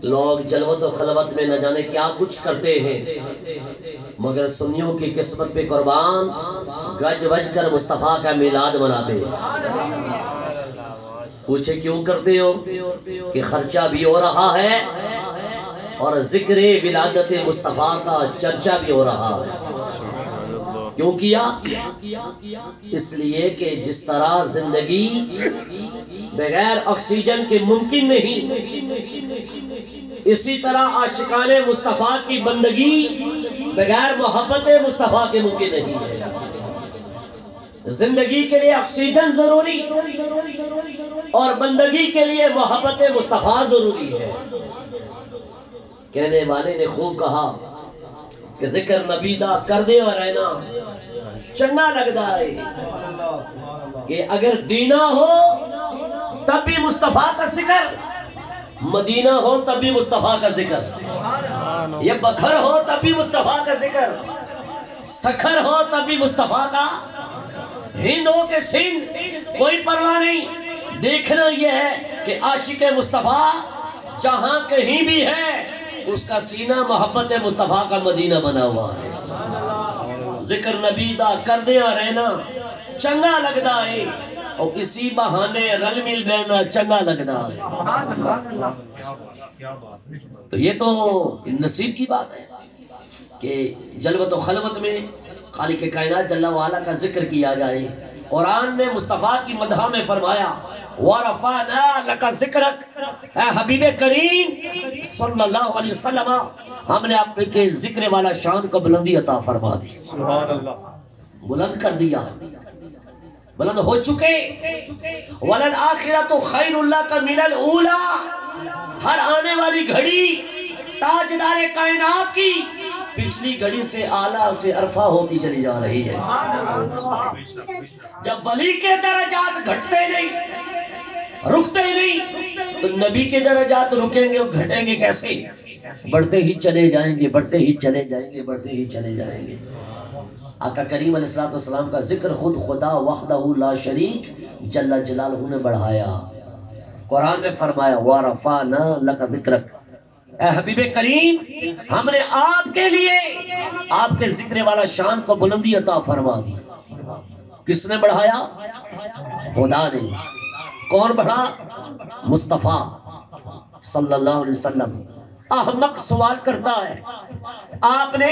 لوگ جلوت و خلوت میں نہ جانے کیا کچھ کرتے ہیں، مگر سنیوں کی قسمت پہ قربان گج وج کر مصطفیٰ کا میلاد مناتے ہیں۔ پوچھے کیوں کرتے ہو؟ کہ خرچہ بھی ہو رہا ہے اور ذکر ولادت مصطفیٰ کا چرچا بھی ہو رہا ہے۔ کیوں کیا؟ اس لیے کہ جس طرح زندگی بغیر آکسیجن کے ممکن نہیں، اسی طرح عاشقان مصطفیٰ کی بندگی بغیر محبت مصطفیٰ کے ممکن نہیں ہے۔ زندگی کے لیے آکسیجن ضروری اور بندگی کے لیے محبت مصطفیٰ ضروری ہے۔ کہنے والے نے خوب کہا کہ ذکر نبی دا کر دے اور رہنا چنگا لگتا ہے، کہ اگر دینا ہو تب بھی مصطفیٰ کا ذکر، مدینہ ہو تب بھی مصطفیٰ کا ذکر، یہ بکھر ہو تب بھی مصطفیٰ کا ذکر، سکھر ہو تب بھی مصطفیٰ کا، ہند ہو کہ سندھ کوئی پرواہ نہیں، دیکھنا یہ ہے کہ عاشق مصطفیٰ جہاں کہیں بھی ہے اس کا سینہ محبت مصطفیٰ کا مدینہ بنا ہوا ہے۔ ذکر نبی دا کر دیا رہنا چنگا لگتا ہے، اور اسی بہانے رل مل بینا چنگا لگتا ہے۔ تو یہ تو نصیب کی بات ہے کہ جلوت و خلوت میں خالق کائنات جل وعلا کا ذکر کیا جائے۔ قرآن میں مصطفیٰ کی مدح میں فرمایا وَرَفَعْنَا لَكَ ذِكْرَكَ، اے حبیب کریم صلی اللہ علیہ وسلم، ہم نے آپ کے ذکر والا شان کو بلندی عطا فرما دی، سبحان اللہ، بلند کر دیا، بلند ہو چکے۔ وَلَلْآخِرَةُ خَيْرٌ لَكَ مِنَ الْأُولَىٰ، ہر آنے والی گھڑی تاجدار کائنات کی پچھلی گھڑی سے اعلیٰ سے عرفہ ہوتی چلی جا رہی ہے۔ جب ولی کے درجات گھٹتے نہیں، رکتے نہیں، تو نبی کے درجات رکیں گے اور گھٹیں گے کیسے؟ بڑھتے ہی چلے جائیں گے، بڑھتے ہی چلے جائیں گے، بڑھتے ہی چلے جائیں گے۔ آقا کریم علیہ السلام کا ذکر خود خدا وحدہ لا شریک جل جلالہ نے بڑھایا۔ قرآن میں فرمایا وَرَفَعْنَا لَكَ ذِكْرَكَ، اے حبیب کریم ہم نے آپ کے لیے آپ کے ذکر والا شان کو بلندی عطا فرما دی۔ کس نے بڑھایا؟ خدا نے۔ کون بڑھا؟ مصطفیٰ صلی اللہ علیہ وسلم۔ احمق سوال کرتا ہے، آپ نے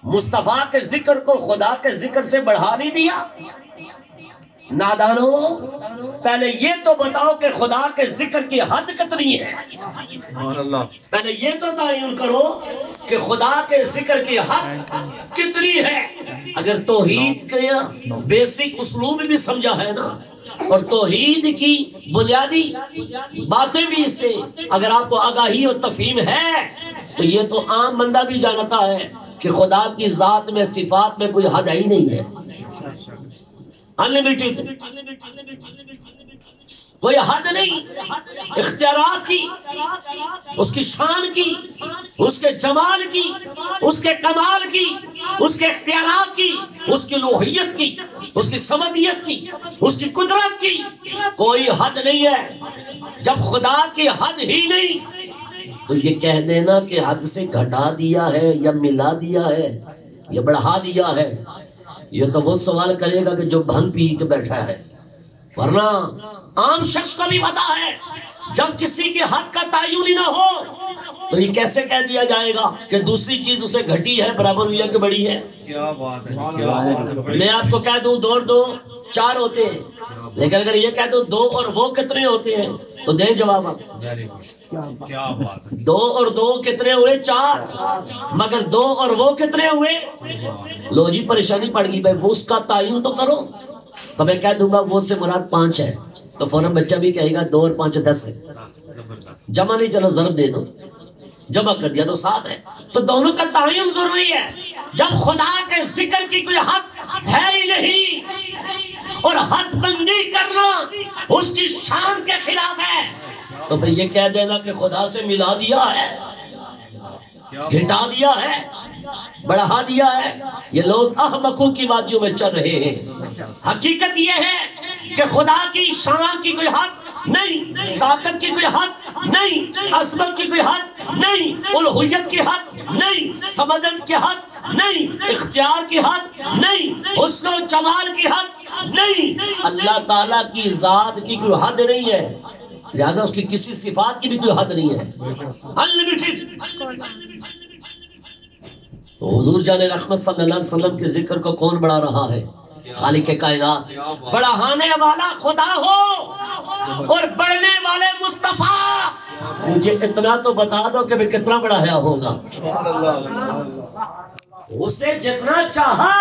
مصطفیٰ کے ذکر کو خدا کے ذکر سے بڑھا نہیں دیا؟ نادانو، پہلے یہ تو بتاؤ کہ خدا کے ذکر کی حد کتنی ہے؟ پہلے یہ تو تعین کرو کہ خدا کے ذکر کی حد کتنی ہے۔ اگر توحید کے بیسک اسلوب بھی سمجھا ہے نا، اور توحید کی بنیادی باتیں بھی اس سے اگر آپ کو آگاہی اور تفہیم ہے، تو یہ تو عام بندہ بھی جانتا ہے کہ خدا کی ذات میں صفات میں کوئی حد ہی نہیں ہے، انلیمیٹڈ، کوئی حد نہیں۔ اختیارات کی، اس کی شان کی، اس کے جمال کی، اس کے کمال کی، اس کے اختیارات کی، اس کی لوہیت کی، اس کی سمدیت کی، اس کی قدرت کی کوئی حد نہیں ہے۔ جب خدا کی حد ہی نہیں تو یہ کہہ دینا کہ حد سے گھٹا دیا ہے یا ملا دیا ہے یا بڑھا دیا ہے، یہ تو بہت سوال کرے گا کہ جو بھنگ پی کے بیٹھا ہے۔ ورنہ عام شخص کو بھی پتا ہے جب کسی کی حد کا تعین ہی نہ ہو تو یہ کیسے کہہ دیا جائے گا کہ دوسری چیز اسے گھٹی ہے، برابر ہوئی ہے کہ بڑی ہے؟ کیا بات ہے، کیا بات ہے۔ میں آپ کو کہہ دوں 2 اور 2 4 ہوتے ہیں، لیکن اگر یہ کہہ دوں 2 اور وہ کتنے ہوتے ہیں تو دیں جواب آپ۔ 2 اور 2 کتنے ہوئے؟ 4، مگر 2 اور وہ کتنے ہوئے؟ لو جی پریشانی پڑ گئی، بھائی وہ اس کا تعین تو کرو۔ تو میں کہہ دوں گا وہ سے مراد 5 ہے، تو فوراً بچہ بھی کہے گا 2 اور 5 10 ہے۔ جمع نہیں، چلو ضرب دے دو، جمع کر دیا تو 7 ہے۔ تو دونوں کا تعین ضروری ہے۔ جب خدا کے ذکر کی کوئی حد ہے ہی نہیں اور حد بندی کرنا اس کی شان کے خلاف ہے، تو پھر یہ کہہ دینا کہ خدا سے ملا دیا ہے، گھٹا دیا ہے، بڑھا دیا ہے، یہ لوگ احمقوں کی وادیوں میں چل رہے ہیں۔ حقیقت یہ ہے کہ خدا کی شان کی کوئی حد نہیں، طاقت کی کوئی حد نہیں، عظمت کی کوئی حد نہیں، الوہیت کی حد نہیں، سمدن کی حد نہیں، اختیار کی حد نہیں، حسن و جمال کی حد نہیں، اللہ تعالیٰ کی ذات کی کوئی حد نہیں ہے، لہذا اس کی کسی صفات کی بھی کوئی حد نہیں ہے، انلمیٹڈ۔ تو حضور جان رحمت صلی اللہ علیہ وسلم کے ذکر کو کون بڑھا رہا ہے؟ خالق کائنات۔ بڑھانے والا خدا ہو اور بڑھنے والے مصطفیٰ، مجھے اتنا تو بتا دو کہ میں کتنا بڑھایا ہوگا۔ اسے جتنا چاہا